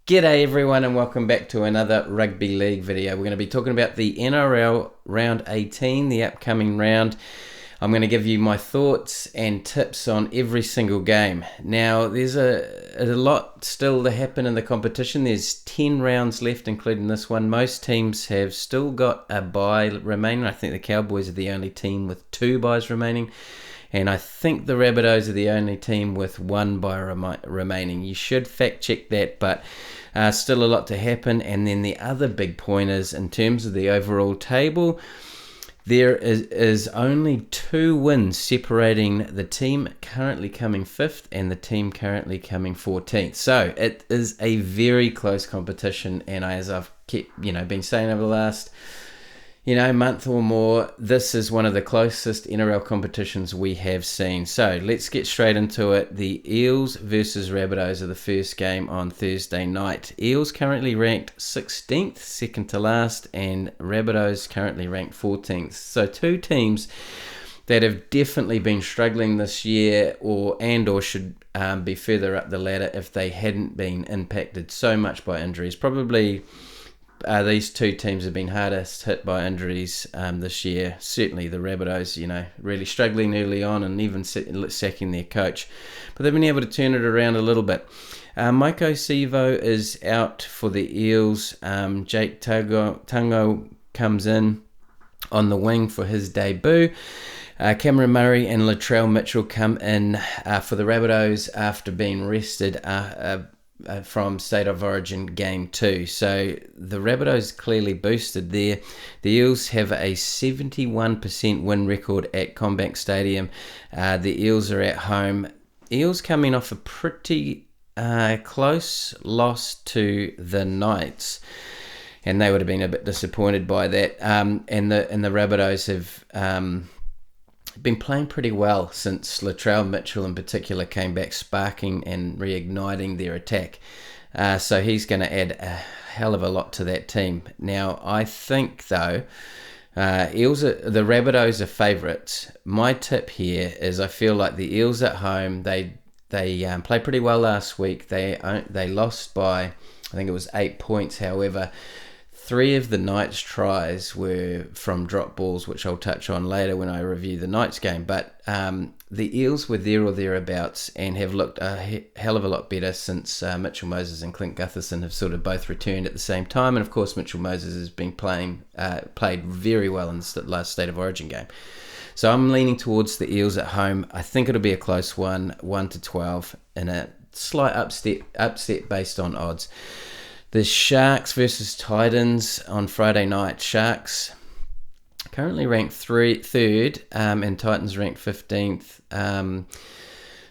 G'day everyone and welcome back to another Rugby League video. We're going to be talking about the NRL Round 18, the upcoming round. I'm going to give you my thoughts and tips on every single game. Now, there's a lot still to happen in the competition. There's 10 rounds left, including this one. Most teams have still got a bye remaining. I think the Cowboys are the only team with 2 byes remaining. And I think the Rabbitohs are the only team with 1 bye remaining. You should fact check that, but still a lot to happen. And then the other big point is, in terms of the overall table, there is only 2 wins separating the team currently coming 5th and the team currently coming 14th. So it is a very close competition, and as I've been saying over the last month or more, this is one of the closest NRL competitions we have seen. So let's get straight into it. The Eels versus Rabbitohs are the first game on Thursday night. Eels currently ranked 16th, second to last, and Rabbitohs currently ranked 14th. So 2 teams that have definitely been struggling this year or should be further up the ladder if they hadn't been impacted so much by injuries. Probably these 2 teams have been hardest hit by injuries this year. Certainly the Rabbitohs, really struggling early on and even sacking their coach. But they've been able to turn it around a little bit. Mike Sevo is out for the Eels. Jake Tango comes in on the wing for his debut. Cameron Murray and Latrell Mitchell come in for the Rabbitohs after being rested from State of Origin Game 2. So the Rabbitohs clearly boosted there. The Eels have a 71% win record at Combank Stadium. The Eels are at home. Eels coming off a pretty close loss to the Knights, and they would have been a bit disappointed by that. And the Rabbitohs have been playing pretty well since Latrell Mitchell in particular came back, sparking and reigniting their attack. So he's going to add a hell of a lot to that team. Now, I think, though, the Rabbitohs are favourites. My tip here is I feel like the Eels at home, they played pretty well last week. They lost by, I think it was 8 points. However, 3 of the Knights' tries were from drop balls, which I'll touch on later when I review the Knights game. But the Eels were there or thereabouts and have looked a hell of a lot better since Mitchell Moses and Clint Gutherson have sort of both returned at the same time. And of course, Mitchell Moses has been played very well in the last State of Origin game. So I'm leaning towards the Eels at home. I think it'll be a close one, 1-12, and a slight upset based on odds. The Sharks versus Titans on Friday night. Sharks currently ranked 3rd, and Titans ranked 15th.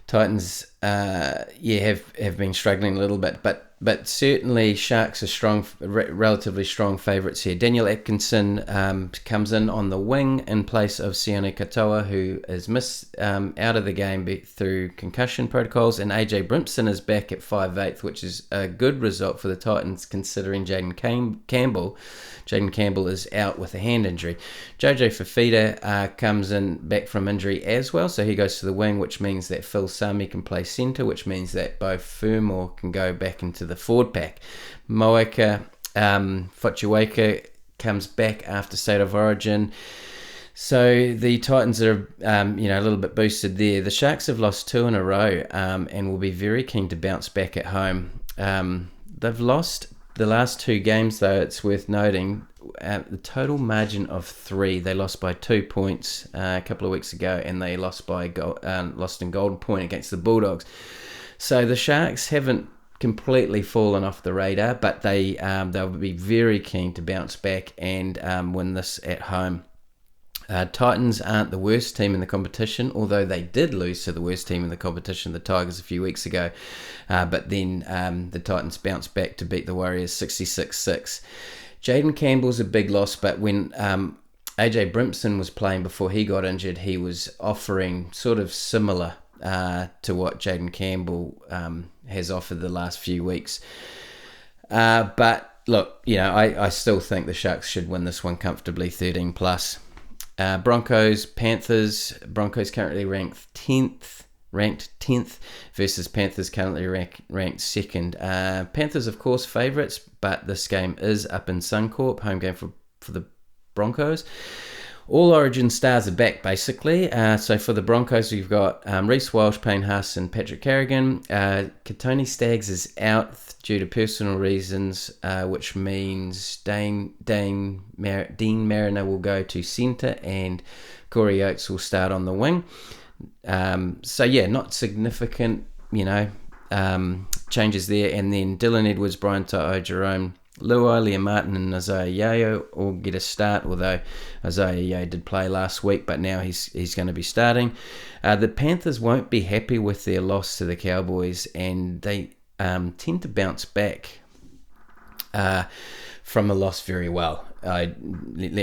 Titans, have been struggling a little bit, but certainly Sharks are relatively strong favourites here. Daniel Atkinson comes in on the wing in place of Sione Katoa, who is missed out of the game through concussion protocols, and AJ Brimson is back at 5/8, which is a good result for the Titans considering Jaden Campbell. Jaden Campbell is out with a hand injury. Jojo Fafita comes in back from injury as well, so he goes to the wing, which means that Phil Sami can play centre, which means that both Fermor can go back into the forward pack. Moeka Fotuaika comes back after State of Origin. So the Titans are, a little bit boosted there. The Sharks have lost 2 in a row and will be very keen to bounce back at home. They've lost the last 2 games, though, it's worth noting, the total margin of 3. They lost by 2 points a couple of weeks ago, and they lost in Golden Point against the Bulldogs. So the Sharks haven't completely fallen off the radar, but they'll be very keen to bounce back and win this at home. Titans aren't the worst team in the competition, although they did lose to the worst team in the competition, the Tigers, a few weeks ago. But then the Titans bounced back to beat the Warriors 66-6. Jaden Campbell's a big loss, but when AJ Brimson was playing before he got injured, he was offering sort of similar to what Jaden Campbell has offered the last few weeks. But look, I still think the Sharks should win this one comfortably, 13+. Broncos, Panthers. Broncos currently ranked 10th. ranked 10th versus Panthers currently ranked second. Panthers, of course, favourites, but this game is up in Suncorp, home game for the Broncos. All Origin stars are back, basically. So for the Broncos, we've got Reece Walsh, Payne Haas, and Patrick Carrigan. Katoni Staggs is out due to personal reasons, which means Dean Mariner will go to centre and Corey Oates will start on the wing. So yeah, not significant, changes there. And then Dylan Edwards, Brian To'o, Jerome Luai, Liam Martin and Isaiah Yeo all get a start, although Isaiah Yeo did play last week, but now he's going to be starting. The Panthers won't be happy with their loss to the Cowboys, and they tend to bounce back from a loss very well. Let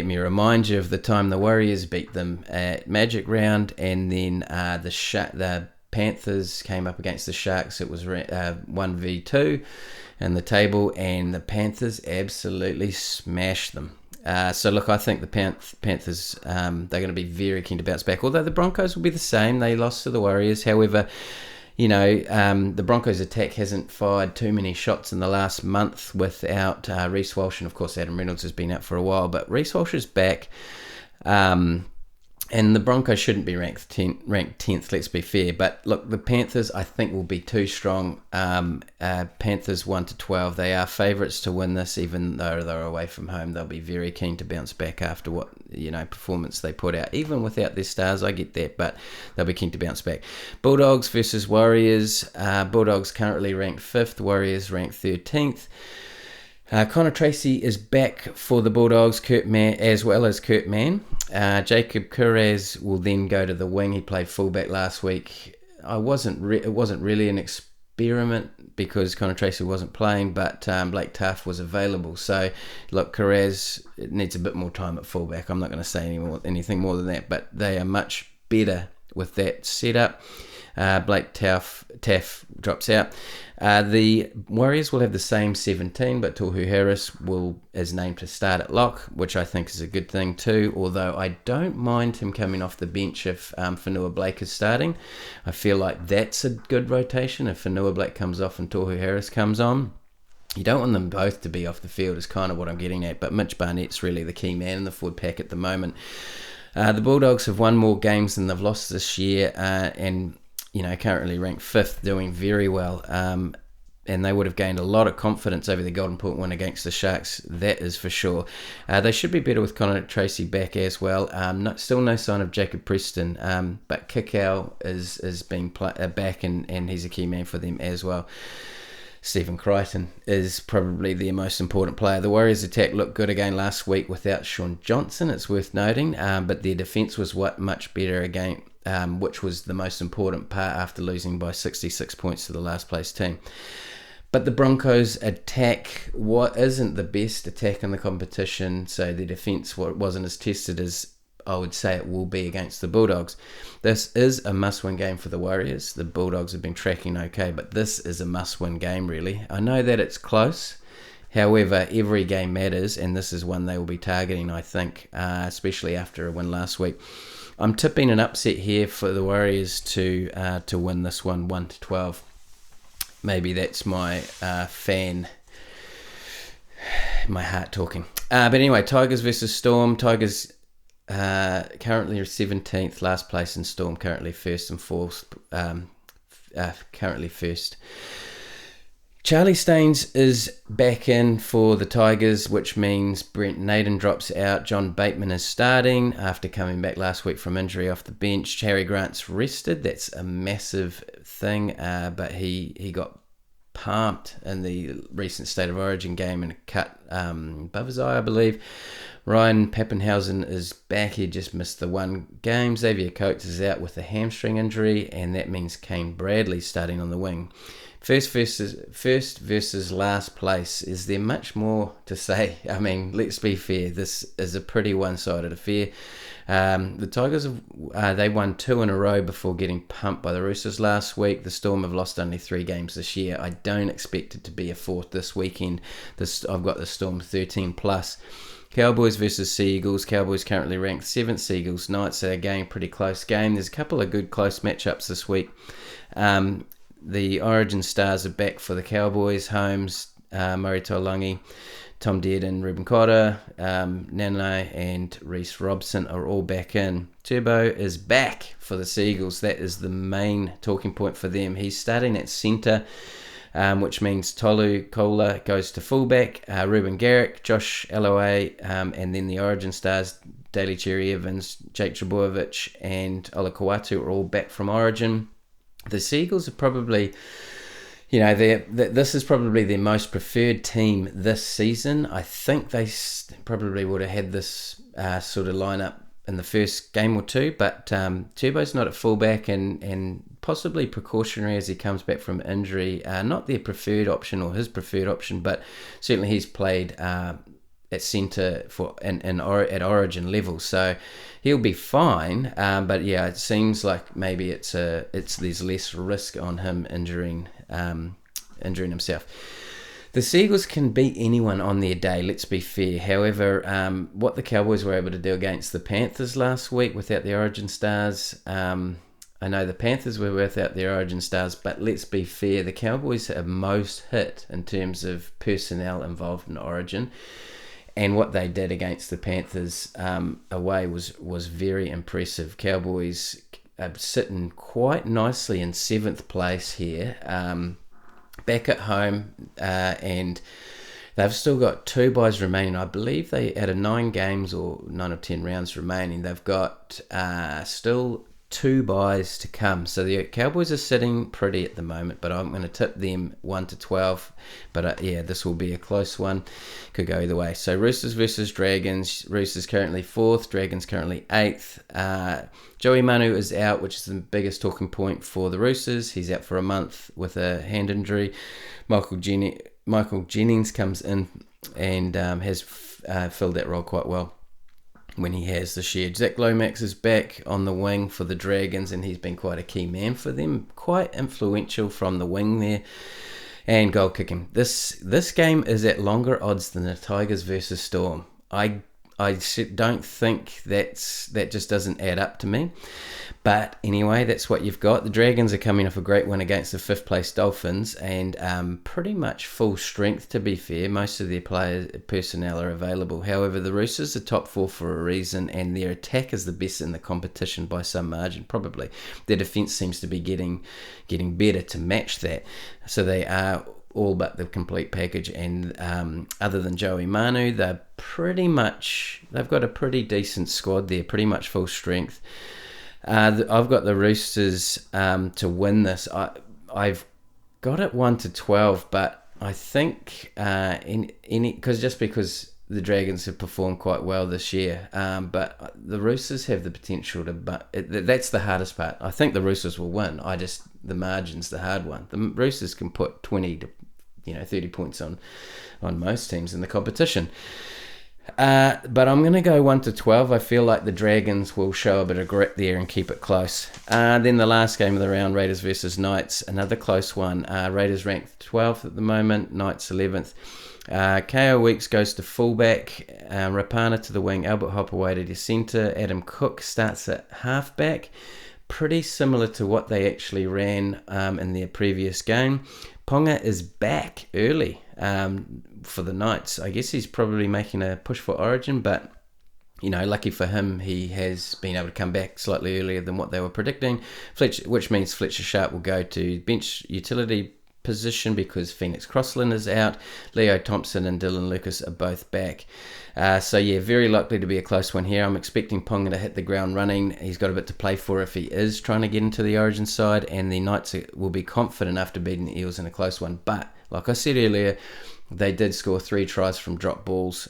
me remind you of the time the Warriors beat them at Magic Round, and then the Panthers came up against the Sharks. It was 1v2 in the table, and the Panthers absolutely smashed them. So look, I think the Panthers, they're going to be very keen to bounce back, although the Broncos will be the same. They lost to the Warriors. However, the Broncos attack hasn't fired too many shots in the last month without Reece Walsh, and of course Adam Reynolds has been out for a while, but Reece Walsh is back. And the Broncos shouldn't be ranked 10th, let's be fair. But look, the Panthers, I think, will be too strong. Panthers 1-12. They are favourites to win this, even though they're away from home. They'll be very keen to bounce back after what performance they put out. Even without their stars, I get that, but they'll be keen to bounce back. Bulldogs versus Warriors. Bulldogs currently ranked 5th. Warriors ranked 13th. Connor Tracy is back for the Bulldogs, as well as Kurt Mann. Jacob Kiraz will then go to the wing. He played fullback last week. It wasn't really an experiment because Connor Tracy wasn't playing, but Blake Taaffe was available. So, look, Kiraz needs a bit more time at fullback. I'm not going to say anything more than that, but they are much better with that setup. Blake Taaffe drops out. The Warriors will have the same 17, but Tohu Harris is named to start at lock, which I think is a good thing too, although I don't mind him coming off the bench if Whanua Blake is starting. I feel like that's a good rotation if Whanua Blake comes off and Tohu Harris comes on. You don't want them both to be off the field is kind of what I'm getting at, but Mitch Barnett's really the key man in the forward pack at the moment. The Bulldogs have won more games than they've lost this year, and currently ranked 5th, doing very well. And they would have gained a lot of confidence over the Golden Point win against the Sharks, that is for sure. They should be better with Connor Tracy back as well. Still no sign of Jacob Preston, but Kikau is being back, and he's a key man for them as well. Stephen Crichton is probably their most important player. The Warriors' attack looked good again last week without Sean Johnson, it's worth noting, but their defence was much better again, which was the most important part after losing by 66 points to the last place team. But the Broncos' attack isn't the best attack in the competition, so their defence wasn't as tested as I would say it will be against the Bulldogs. This is a must-win game for the Warriors. The Bulldogs have been tracking okay, but this is a must-win game, really. I know that it's close. However, every game matters, and this is one they will be targeting, I think, especially after a win last week. I'm tipping an upset here for the Warriors to win this one 1-12. Maybe that's my my heart talking. But anyway, Tigers versus Storm. Tigers currently 17th, last place, in Storm currently 1st and 4th. Currently 1st. Charlie Staines is back in for the Tigers, which means Brent Naden drops out. John Bateman is starting after coming back last week from injury off the bench. Harry Grant's rested. That's a massive thing, but he got pumped in the recent State of Origin game and cut above his eye, I believe. Ryan Pappenhausen is back. He just missed the one game. Xavier Coates is out with a hamstring injury, and that means Kane Bradley starting on the wing. First versus last place. Is there much more to say? I mean, let's be fair. This is a pretty one-sided affair. The Tigers they won 2 in a row before getting pumped by the Roosters last week. The Storm have lost only 3 games this year. I don't expect it to be a 4th this weekend. I've got the Storm 13 plus. Cowboys versus Seagulls. Cowboys currently ranked 7th. Seagulls Knights are again pretty close game. There's a couple of good close matchups this week. The Origin Stars are back for the Cowboys. Holmes, Murray Taulagi, Tom Dearden, Ruben Cotter, Nanai and Reece Robson are all back in. Turbo is back for the Seagulls. That is the main talking point for them. He's starting at centre, which means Tolu Koula goes to fullback, Ruben Garrick, Josh Alloway, and then the Origin Stars, Daly Cherry Evans, Jake Trebojevic and Ola Kawatu are all back from Origin. The Seagulls are probably, this is probably their most preferred team this season. I think they probably would have had this sort of lineup in the first game or two, but Turbo's not at fullback and possibly precautionary as he comes back from injury. Not their preferred option or his preferred option, but certainly he's played at centre at Origin level, so he'll be fine. But yeah, it seems like maybe there's less risk on him injuring himself. The Seagulls can beat anyone on their day, let's be fair. However, what the Cowboys were able to do against the Panthers last week without the Origin Stars, I know the Panthers were without their Origin Stars, but let's be fair, the Cowboys are most hit in terms of personnel involved in Origin. And what they did against the Panthers away was very impressive. Cowboys are sitting quite nicely in 7th place here, back at home, and they've still got 2 buys remaining. I believe they out of 9 games or 9 or 10 rounds remaining, they've got still 2 buys to come. So the Cowboys are sitting pretty at the moment, but I'm going to tip them 1-12. But this will be a close one. Could go either way. So Roosters versus Dragons. Roosters currently 4th. Dragons currently 8th. Joey Manu is out, which is the biggest talking point for the Roosters. He's out for a month with a hand injury. Michael Jennings comes in and has filled that role quite well when he has this year. Zach Lomax is back on the wing for the Dragons, and he's been quite a key man for them, quite influential from the wing there, and goal kicking. This game is at longer odds than the Tigers versus Storm. I don't think that just doesn't add up to me. But anyway, that's what you've got. The Dragons are coming off a great win against the 5th place Dolphins, and pretty much full strength, to be fair. Most of their personnel are available. However, the Roosters are top 4 for a reason, and their attack is the best in the competition by some margin, probably. Their defence seems to be getting better to match that. So they are all but the complete package, and other than Joey Manu, they've got a pretty decent squad there, pretty much full strength. I've got the Roosters to win this. I've got it 1-12, but I think because the Dragons have performed quite well this year, but the Roosters have the potential to. But that's the hardest part. I think the Roosters will win. The margin's the hard one. The Roosters can put 20 to 30 points on most teams in the competition. But I'm going to go 1-12. I feel like the Dragons will show a bit of grit there and keep it close. Then the last game of the round, Raiders versus Knights, another close one. Raiders ranked 12th at the moment, Knights 11th. KO Weeks goes to fullback, Rapana to the wing, Albert Hopperway to centre, Adam Cook starts at halfback. Pretty similar to what they actually ran in their previous game. Ponga is back early for the Knights. I guess he's probably making a push for Origin, but lucky for him, he has been able to come back slightly earlier than what they were predicting. Which means Fletcher Sharp will go to bench utility position because Phoenix Crossland is out. Leo Thompson and Dylan Lucas are both back. Very likely to be a close one here. I'm expecting Ponga to hit the ground running. He's got a bit to play for if he is trying to get into the Origin side, and the Knights will be confident after beating the Eels in a close one. But like I said earlier, they did score 3 tries from drop balls.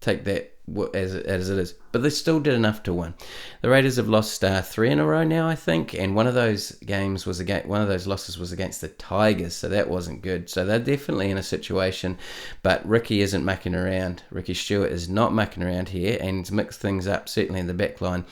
take that as it is. But they still did enough to win. The Raiders have lost 3 in a row now, I think, and one of those losses was against the Tigers, so that wasn't good. So they're definitely in a situation, but Ricky isn't mucking around. Ricky Stewart is not mucking around here, and he's mixed things up, certainly in the back line.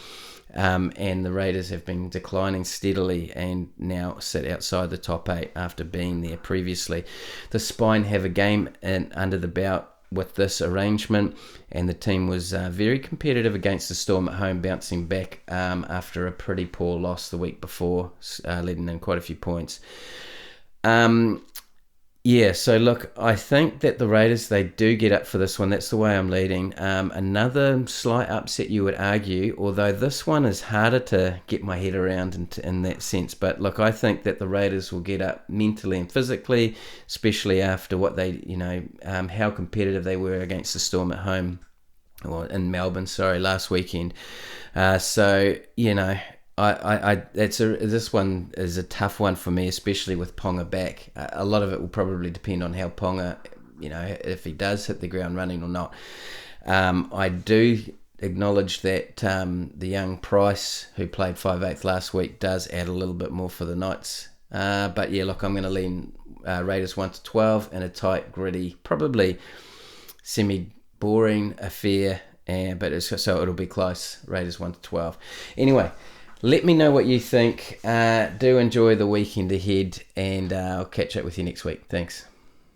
And the Raiders have been declining steadily and now sit outside the top 8 after being there previously. The Spine have a game under the belt with this arrangement, and the team was very competitive against the Storm at home, bouncing back after a pretty poor loss the week before, letting in quite a few points. So look, I think that the Raiders, they do get up for this one. That's the way I'm leading. Another slight upset, you would argue, although this one is harder to get my head around in that sense. But look, I think that the Raiders will get up mentally and physically, especially after what they, how competitive they were against the Storm at home, or in Melbourne, last weekend. This one is a tough one for me, especially with Ponga back. A lot of it will probably depend on how Ponga, if he does hit the ground running or not. I do acknowledge that the young Price, who played 5/8 last week, does add a little bit more for the Knights. But yeah, look, I'm going to lean Raiders 1-12 in a tight, gritty, probably semi-boring affair, so it'll be close. Raiders 1-12. Anyway. Let me know what you think. Do enjoy the weekend ahead, and I'll catch up with you next week. Thanks.